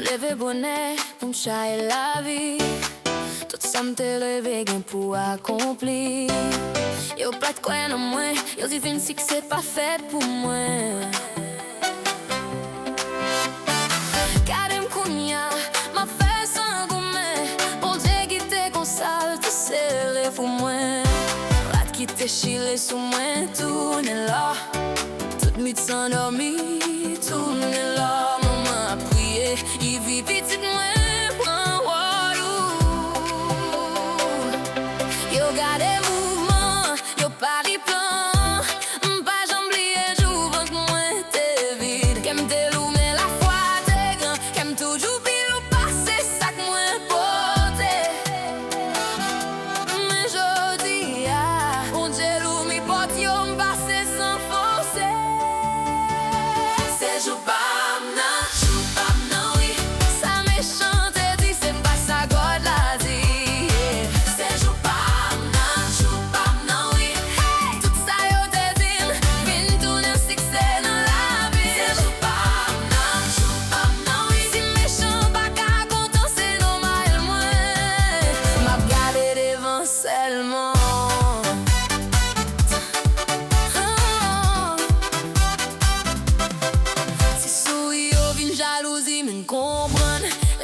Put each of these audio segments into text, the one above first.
Leve bonnet pou m'chaye la vi. Tout sa m'te leve gen pou akompli. Yo pat kwen nan mwen, yo di fin si k se pa fet pou mwen. Kade m kounya, ma fe san goumen. Bon Dje ki te konsal, te sere pou mwen. Rat ki te chile sou mwen, tourne la. Tout mit san dormi, tourne la. Maman a priye, y vi pitit mwen pran wadou. Yo gade mouvman, yo pari plan. Mpa jambliye jou vank mwen te vide. Kem te lou men la fwa te gran. Kem toujou pil ou pase sak mwen pote. Men jodi ya, Bon Dje lou mi pot yo m'pase san force. Se jou pa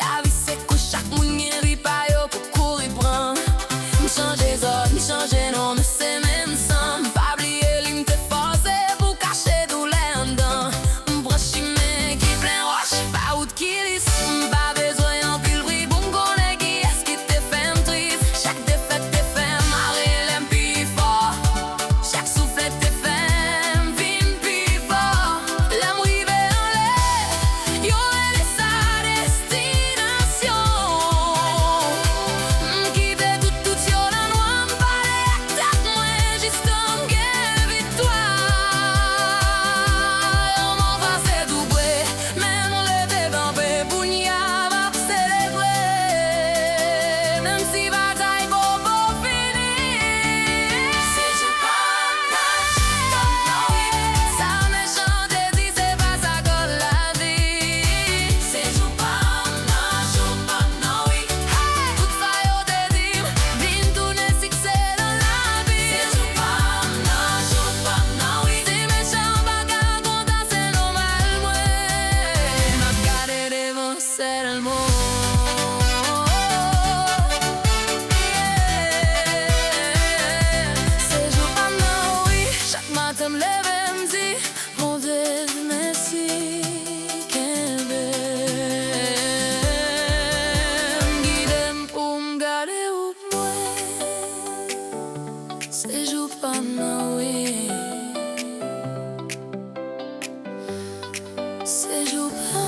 la vie c'est que chaque moun gen li pa yo pou kouri pran. M'chanje zot, m'chanje non, mais c'est même sans. M'pa bliye li m'te force pou kache doule an dan. M'branchi men ki plen roche, pa out ki lis. M'pa bezwen an pil bri pou m'kone ki eski te fem tris. Chak defet te fem mare lem pi for. Chak souflet te fem vin pi for. Lem rive an le, yo ele sa Matin m'leve m'di, Bon Dje merci kembe. M'guide pou m'gade ou mwen. Se jou pa nan oui. Se jou pa